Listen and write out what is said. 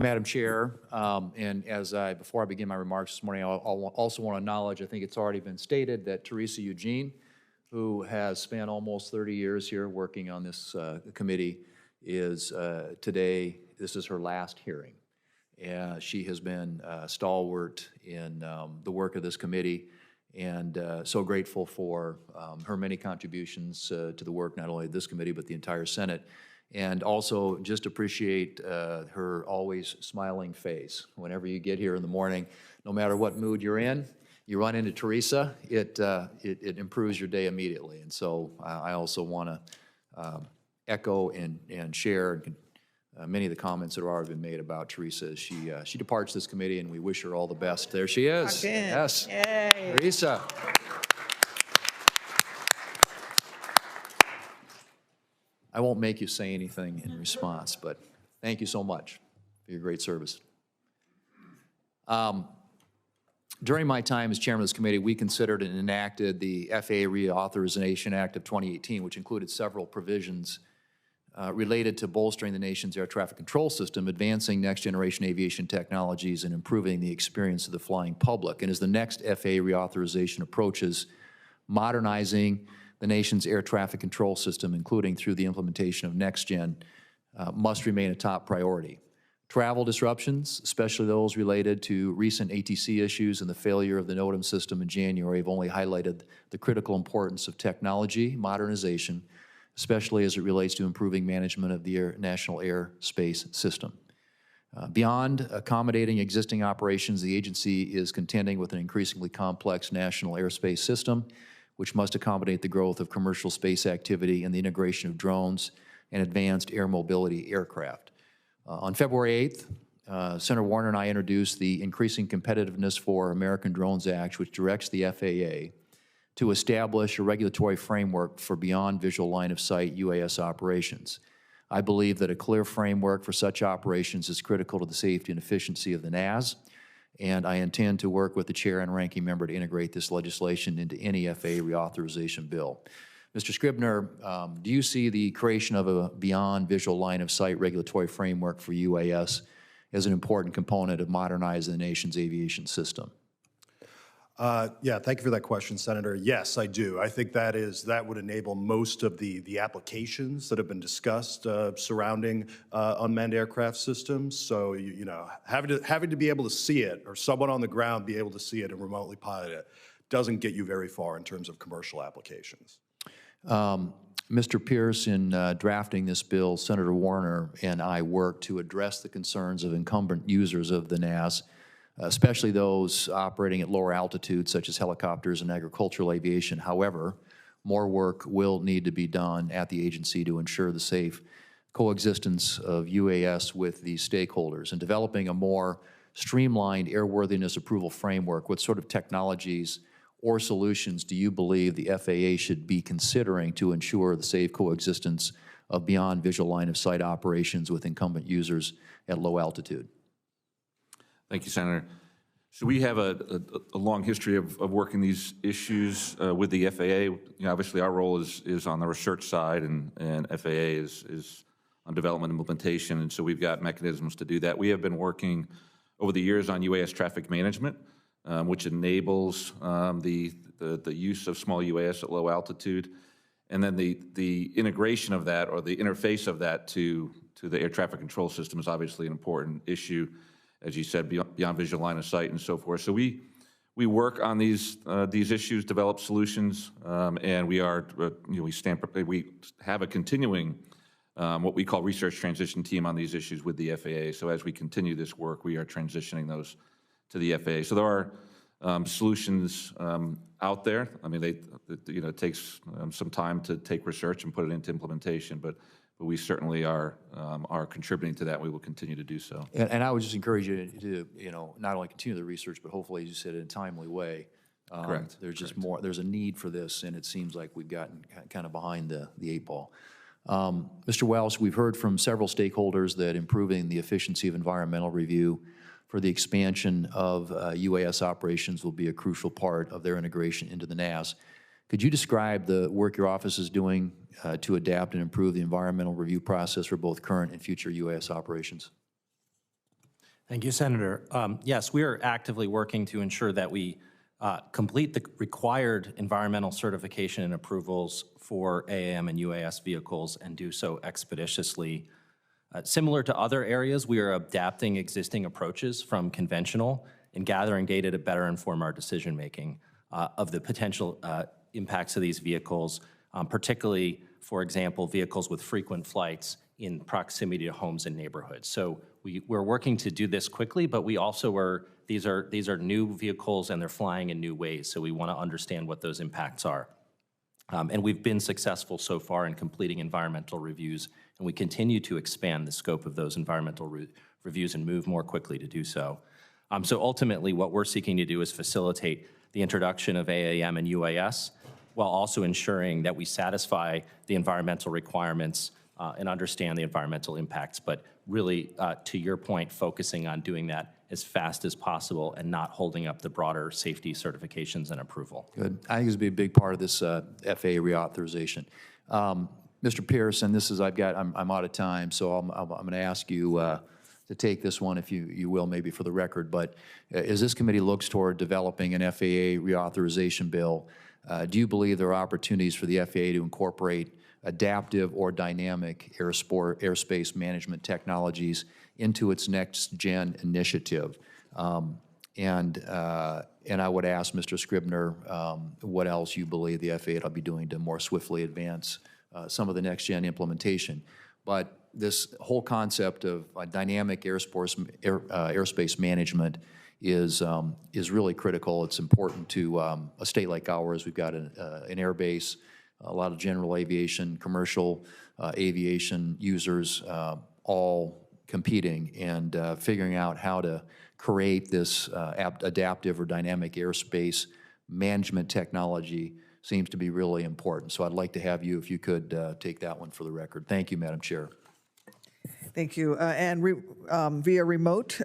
Madam Chair, and before I begin my remarks this morning, I'll also want to acknowledge, I think it's already been stated, that Teresa Eugene, who has spent almost 30 years here working on this committee, is today, this is her last hearing. She has been stalwart in the work of this committee, and so grateful for her many contributions to the work, not only of this committee, but the entire Senate. And also just appreciate her always smiling face. Whenever you get here in the morning, no matter what mood you're in, you run into Teresa, it improves your day immediately. And so I also want to echo and share many of the comments that have already been made about Teresa as she departs this committee, and we wish her all the best. There she is. Yes. Yay. Teresa. I won't make you say anything in response, but thank you so much for your great service. During my time as chairman of this committee, we considered and enacted the FAA Reauthorization Act of 2018, which included several provisions related to bolstering the nation's air traffic control system, advancing next-generation aviation technologies, and improving the experience of the flying public. And as the next FAA reauthorization approaches, modernizing the nation's air traffic control system, including through the implementation of NextGen, must remain a top priority. Travel disruptions, especially those related to recent ATC issues and the failure of the NOTAM system in January, have only highlighted the critical importance of technology modernization, especially as it relates to improving management of the national airspace system. Beyond accommodating existing operations, the agency is contending with an increasingly complex national airspace system, which must accommodate the growth of commercial space activity and the integration of drones and advanced air mobility aircraft. On February 8th, Senator Warner and I introduced the Increasing Competitiveness for American Drones Act, which directs the FAA to establish a regulatory framework for beyond visual line of sight UAS operations. I believe that a clear framework for such operations is critical to the safety and efficiency of the NAS, and I intend to work with the chair and ranking member to integrate this legislation into any FAA reauthorization bill. Mr. Scribner, do you see the creation of a beyond visual line of sight regulatory framework for UAS as an important component of modernizing the nation's aviation system? Yeah, thank you for that question, Senator. Yes, I do. I think that would enable most of the applications that have been discussed surrounding unmanned aircraft systems. So, you know, having to be able to see it, or someone on the ground be able to see it and remotely pilot it, doesn't get you very far in terms of commercial applications. Mr. Pierce, in drafting this bill, Senator Warner and I worked to address the concerns of incumbent users of the NAS, especially those operating at lower altitudes, such as helicopters and agricultural aviation. However, more work will need to be done at the agency to ensure the safe coexistence of UAS with these stakeholders. And developing a more streamlined airworthiness approval framework, what sort of technologies or solutions do you believe the FAA should be considering to ensure the safe coexistence of beyond visual line of sight operations with incumbent users at low altitude? Thank you, Senator. So we have a long history of working these issues with the FAA. You know, obviously, our role is on the research side, and FAA is on development and implementation, and so we've got mechanisms to do that. We have been working over the years on UAS traffic management, which enables the use of small UAS at low altitude, and then the integration of that, or the interface of that to the air traffic control system, is obviously an important issue, as you said, beyond visual line of sight and so forth. So we work on these issues, develop solutions, and we are, we have a continuing what we call research transition team on these issues with the FAA. So as we continue this work, we are transitioning those to the FAA. So there are solutions out there. I mean, it takes some time to take research and put it into implementation, but we certainly are contributing to that. We will continue to do so. And I would just encourage you to, not only continue the research, but hopefully, as you said, in a timely way. Correct. There's just more. There's a need for this, and it seems like we've gotten kind of behind the eight ball. Mr. Welsh, we've heard from several stakeholders that improving the efficiency of environmental review for the expansion of UAS operations will be a crucial part of their integration into the NAS. Could you describe the work your office is doing to adapt and improve the environmental review process for both current and future UAS operations? Thank you, Senator. Yes, we are actively working to ensure that we complete the required environmental certification and approvals for AAM and UAS vehicles and do so expeditiously. Similar to other areas, we are adapting existing approaches from conventional and gathering data to better inform our decision-making of the potential impacts of these vehicles, particularly, for example, vehicles with frequent flights in proximity to homes and neighborhoods. So we're working to do this quickly, but we also these are new vehicles and they're flying in new ways, so we want to understand what those impacts are. And we've been successful so far in completing environmental reviews, and we continue to expand the scope of those environmental reviews and move more quickly to do so. So ultimately, what we're seeking to do is facilitate the introduction of AAM and UAS while also ensuring that we satisfy the environmental requirements and understand the environmental impacts, but really, to your point, focusing on doing that as fast as possible and not holding up the broader safety certifications and approval. Good. I think this will be a big part of this FAA reauthorization. Mr. Pearson, I'm out of time, so I'm going to ask you to take this one, if you will, maybe for the record. But as this committee looks toward developing an FAA reauthorization bill, do you believe there are opportunities for the FAA to incorporate adaptive or dynamic airspace management technologies into its next-gen initiative? And I would ask Mr. Scribner what else you believe the FAA will be doing to more swiftly advance some of the next-gen implementation. But this whole concept of dynamic airspace management is really critical. It's important to a state like ours. We've got an air base, a lot of general aviation, commercial aviation users, all competing and figuring out how to create this adaptive or dynamic airspace management technology seems to be really important. So I'd like to have you, if you could, take that one for the record. Thank you, Madam Chair. Thank you. And via remote,